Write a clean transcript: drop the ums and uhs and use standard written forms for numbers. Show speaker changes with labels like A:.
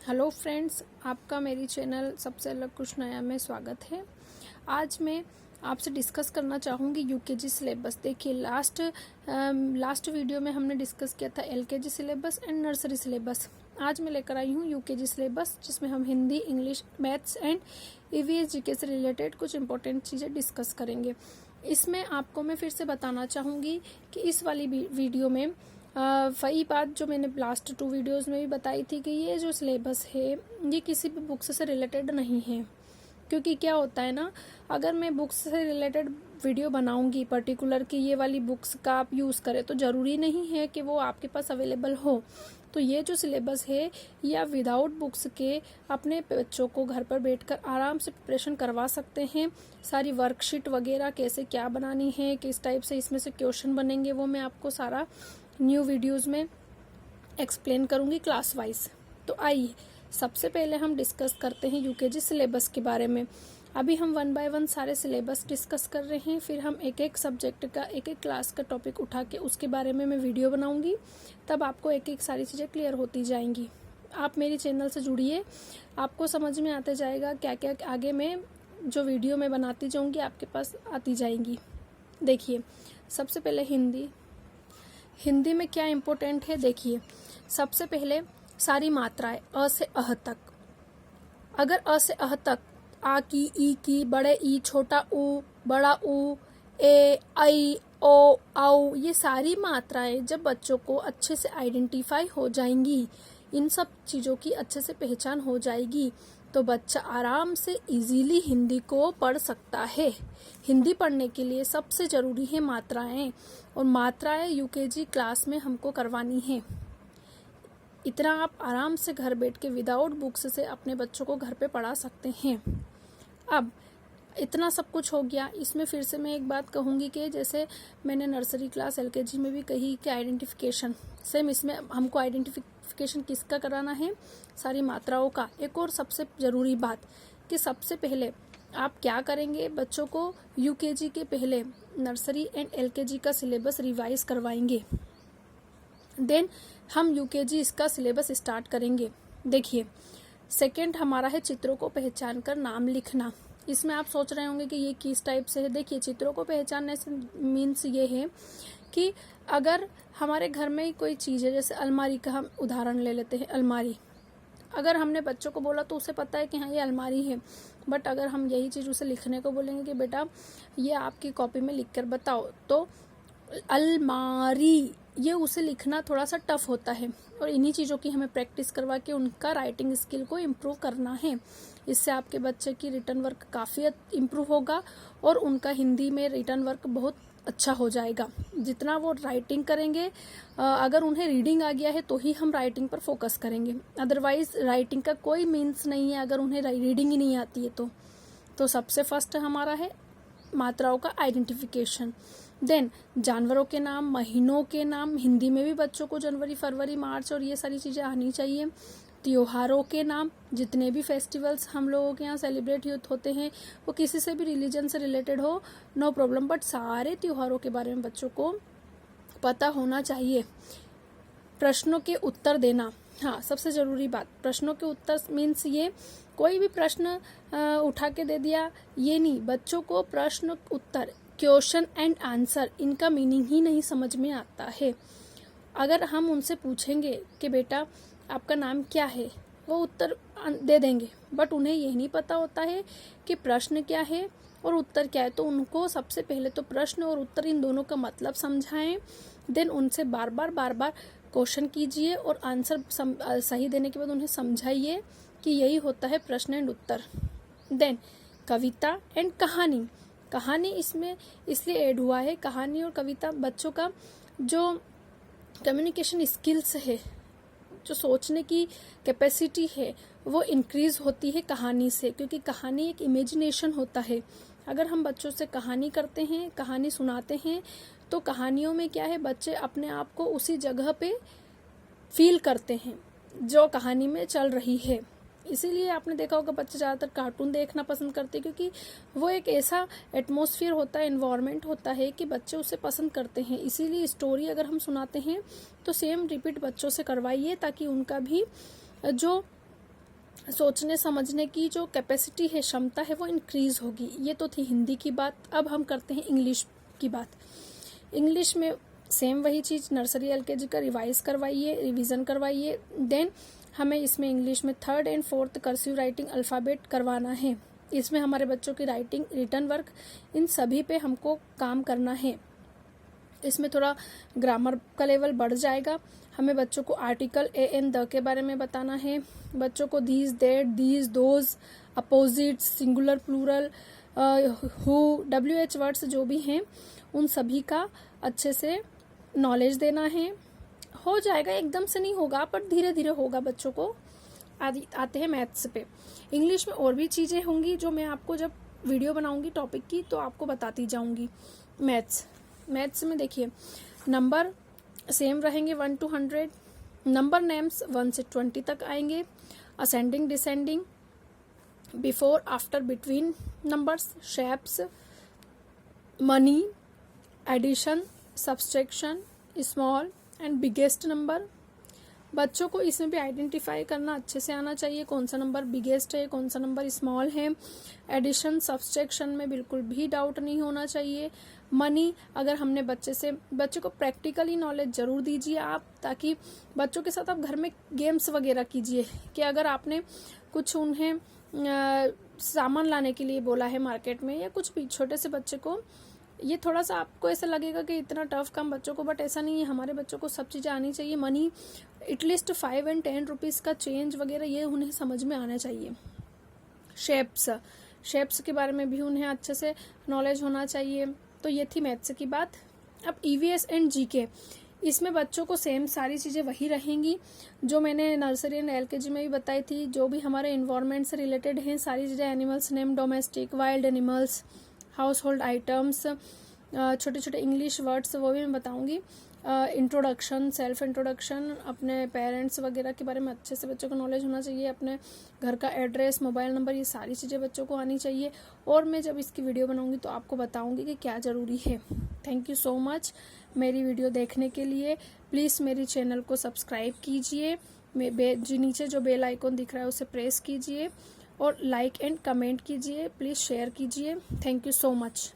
A: Hello friends, आपका मेरी channel सबसे अलग कुछ नया में स्वागत है। आज मैं आपसे डिस्कस करना चाहूँगी यूकेजी सिलेबस। देखिए लास्ट वीडियो में हमने डिस्कस किया था LKG syllabus and nursery syllabus. आज मैं लेकर आई हूँ यूकेजी सिलेबस, जिसमें हम Hindi, English, maths and EVS GK से रिलेटेड कुछ इंपॉर्टेंट चीज़ें डिस्कस करेंगे। इसमें आपको मैं फिर से बताना चाहूँगी कि इस वाली वीडियो में वही बात जो मैंने लास्ट 2 वीडियोस में भी बताई थी कि ये जो सिलेबस है ये किसी भी बुक्स से रिलेटेड नहीं है। क्योंकि क्या होता है ना, अगर मैं बुक्स से रिलेटेड वीडियो बनाऊंगी पर्टिकुलर कि ये वाली बुक्स का आप यूज़ करें, तो ज़रूरी नहीं है कि वो आपके पास अवेलेबल हो। तो ये जो सिलेबस है या विदाउट बुक्स के अपने बच्चों को घर पर बैठकर आराम से प्रिपरेशन करवा सकते हैं। सारी वर्कशीट वगैरह कैसे क्या बनानी है, किस टाइप से इसमें से क्वेश्चन बनेंगे, वो मैं आपको सारा न्यू वीडियोस में एक्सप्लेन करूंगी क्लास वाइज। तो आइए सबसे पहले हम डिस्कस करते हैं यूकेजी सिलेबस के बारे में। अभी हम 1 बाय 1 सारे सिलेबस डिस्कस कर रहे हैं, फिर हम एक एक सब्जेक्ट का एक एक क्लास का टॉपिक उठा के उसके बारे में मैं वीडियो बनाऊंगी। तब आपको एक एक सारी चीज़ें क्लियर होती जाएंगी। आप मेरी चैनल से जुड़िए, आपको समझ में आते जाएगा क्या क्या आगे में जो वीडियो मैं बनाती जाऊँगी आपके पास आती जाएंगी। देखिए सबसे पहले हिंदी में क्या इम्पोर्टेंट है। देखिए सबसे पहले सारी मात्राएं अ से अह तक। अगर अ से अह तक आ की, ई की, बड़े ई, छोटा ऊ, बड़ा ऊ, ए, ऐ, ओ, औ, ये सारी मात्राएं जब बच्चों को अच्छे से आइडेंटिफाई हो जाएंगी, इन सब चीज़ों की अच्छे से पहचान हो जाएगी, तो बच्चा आराम से इजीली हिंदी को पढ़ सकता है। हिंदी पढ़ने के लिए सबसे ज़रूरी है मात्राएं, और मात्राएं यूकेजी क्लास में हमको करवानी है। इतना आप आराम से घर बैठ के विदाउट बुक्स से अपने बच्चों को घर पे पढ़ा सकते हैं। अब इतना सब कुछ हो गया, इसमें फिर से मैं एक बात कहूँगी कि जैसे मैंने नर्सरी क्लास एलकेजी में भी कही कि आइडेंटिफिकेशन, सेम इसमें हमको आइडेंटिफिकेशन किसका कराना है, सारी मात्राओं का। एक और सबसे ज़रूरी बात कि सबसे पहले आप क्या करेंगे, बच्चों को यूकेजी के पहले नर्सरी एंड एलकेजी का सिलेबस रिवाइज करवाएंगे, देन हम यूकेजी इसका सिलेबस स्टार्ट करेंगे। देखिए सेकंड हमारा है चित्रों को पहचान कर नाम लिखना। इसमें आप सोच रहे होंगे कि ये किस टाइप से है। देखिए चित्रों को पहचानने से मीन्स ये है कि अगर हमारे घर में कोई चीज़ है, जैसे अलमारी का हम उदाहरण ले लेते हैं। अलमारी अगर हमने बच्चों को बोला तो उसे पता है कि हाँ ये अलमारी है, बट अगर हम यही चीज़ उसे लिखने को बोलेंगे कि बेटा ये आपकी कॉपी में लिख कर बताओ, तो अलमारी ये उसे लिखना थोड़ा सा टफ होता है। और इन्हीं चीज़ों की हमें प्रैक्टिस करवा के उनका राइटिंग स्किल को इम्प्रूव करना है। इससे आपके बच्चे की रिटर्न वर्क काफ़ी इम्प्रूव होगा और उनका हिंदी में रिटर्न वर्क बहुत अच्छा हो जाएगा। जितना वो राइटिंग करेंगे, अगर उन्हें रीडिंग आ गया है तो ही हम राइटिंग पर फोकस करेंगे, अदरवाइज राइटिंग का कोई मीन्स नहीं है अगर उन्हें रीडिंग ही नहीं आती है तो सबसे फर्स्ट हमारा है मात्राओं का आइडेंटिफिकेशन। देन जानवरों के नाम, महीनों के नाम, हिंदी में भी बच्चों को जनवरी, फरवरी, मार्च और ये सारी चीज़ें आनी चाहिए। त्योहारों के नाम, जितने भी फेस्टिवल्स हम लोगों के यहाँ सेलिब्रेट होते हैं, वो किसी से भी रिलीजन से रिलेटेड हो, नो प्रॉब्लम, बट सारे त्योहारों के बारे में बच्चों को पता होना चाहिए। प्रश्नों के उत्तर देना, हाँ सबसे ज़रूरी बात, प्रश्नों के उत्तर मीन्स ये कोई भी प्रश्न उठा के दे दिया, ये नहीं। बच्चों को प्रश्न उत्तर, क्वेश्चन एंड आंसर, इनका मीनिंग ही नहीं समझ में आता है। अगर हम उनसे पूछेंगे कि बेटा आपका नाम क्या है, वो उत्तर दे देंगे, बट उन्हें यह नहीं पता होता है कि प्रश्न क्या है और उत्तर क्या है। तो उनको सबसे पहले तो प्रश्न और उत्तर इन दोनों का मतलब समझाएं, देन उनसे बार बार क्वेश्चन कीजिए और आंसर सही देने के बाद उन्हें समझाइए कि यही होता है प्रश्न एंड उत्तर। देन कविता एंड कहानी। कहानी इसमें इसलिए ऐड हुआ है, कहानी और कविता बच्चों का जो कम्युनिकेशन स्किल्स है, जो सोचने की कैपेसिटी है, वो इंक्रीज होती है कहानी से, क्योंकि कहानी एक इमेजिनेशन होता है। अगर हम बच्चों से कहानी करते हैं, कहानी सुनाते हैं, तो कहानियों में क्या है, बच्चे अपने आप को उसी जगह पे फील करते हैं जो कहानी में चल रही है। इसीलिए आपने देखा होगा बच्चे ज़्यादातर कार्टून देखना पसंद करते हैं, क्योंकि वो एक ऐसा एटमॉस्फेयर होता है, एनवायरनमेंट होता है कि बच्चे उसे पसंद करते हैं। इसीलिए स्टोरी अगर हम सुनाते हैं तो सेम रिपीट बच्चों से करवाइए, ताकि उनका भी जो सोचने समझने की जो कैपेसिटी है, क्षमता है, वो इंक्रीज़ होगी। ये तो थी हिंदी की बात। अब हम करते हैं इंग्लिश की बात। इंग्लिश में सेम वही चीज़, नर्सरी एलकेजी का रिवाइज करवाइए, रिवीजन करवाइए। देन हमें इसमें इंग्लिश में 3rd and 4th cursive writing alphabet करवाना है। इसमें हमारे बच्चों की राइटिंग, रिटन वर्क, इन सभी पे हमको काम करना है। इसमें थोड़ा ग्रामर का लेवल बढ़ जाएगा। हमें बच्चों को आर्टिकल ए एन द के बारे में बताना है। बच्चों को these, that, these, those, opposites, singular, plural, who, WH words जो भी हैं उन सभी का अच्छे से नॉलेज देना है। हो जाएगा, एकदम से नहीं होगा पर धीरे धीरे होगा। बच्चों को आते हैं मैथ्स पे। इंग्लिश में और भी चीज़ें होंगी जो मैं आपको जब वीडियो बनाऊंगी टॉपिक की तो आपको बताती जाऊंगी। मैथ्स में देखिए, नंबर सेम रहेंगे 1 to 100। नंबर नेम्स 1 से 20 तक आएंगे। Ascending, descending, before, after, between numbers, shapes, money, addition, subtraction, small and biggest number. बच्चों को इसमें भी आइडेंटिफाई करना अच्छे से आना चाहिए, कौन सा नंबर बिगेस्ट है, कौन सा नंबर स्मॉल है। एडिशन, सब्सट्रैक्शन में बिल्कुल भी डाउट नहीं होना चाहिए। मनी, अगर हमने बच्चे को प्रैक्टिकली नॉलेज ज़रूर दीजिए आप, ताकि बच्चों के साथ आप घर में गेम्स वगैरह कीजिए कि अगर आपने कुछ उन्हें सामान लाने के लिए बोला है मार्केट में या कुछ भी, छोटे से बच्चे को ये थोड़ा सा आपको ऐसा लगेगा कि इतना टफ काम बच्चों को, बट ऐसा नहीं है। हमारे बच्चों को सब चीज़ें आनी चाहिए। मनी एटलीस्ट 5 and 10 रुपीज़ का चेंज वगैरह ये उन्हें समझ में आना चाहिए। शेप्स के बारे में भी उन्हें अच्छे से नॉलेज होना चाहिए। तो ये थी मैथ्स की बात। अब EVS एंड GK, इसमें बच्चों को सेम सारी चीज़ें वही रहेंगी जो मैंने नर्सरी एंड LKG में भी बताई थी। जो भी हमारे इन्वायरमेंट से रिलेटेड हैं सारी चीज़ें, animals name, domestic, wild animals, house hold items, छोटे छोटे इंग्लिश वर्ड्स वो भी मैं बताऊंगी। इंट्रोडक्शन, सेल्फ इंट्रोडक्शन, अपने पेरेंट्स वगैरह के बारे में अच्छे से बच्चों को नॉलेज होना चाहिए। अपने घर का एड्रेस, मोबाइल नंबर, ये सारी चीज़ें बच्चों को आनी चाहिए। और मैं जब इसकी वीडियो बनाऊंगी तो आपको बताऊंगी कि क्या ज़रूरी है। थैंक यू सो मच मेरी वीडियो देखने के लिए। प्लीज़ मेरी चैनल को सब्सक्राइब कीजिए। नीचे जो बेल आइकॉन दिख रहा है उसे प्रेस कीजिए और लाइक एंड कमेंट कीजिए। प्लीज़ शेयर कीजिए। Thank you so much.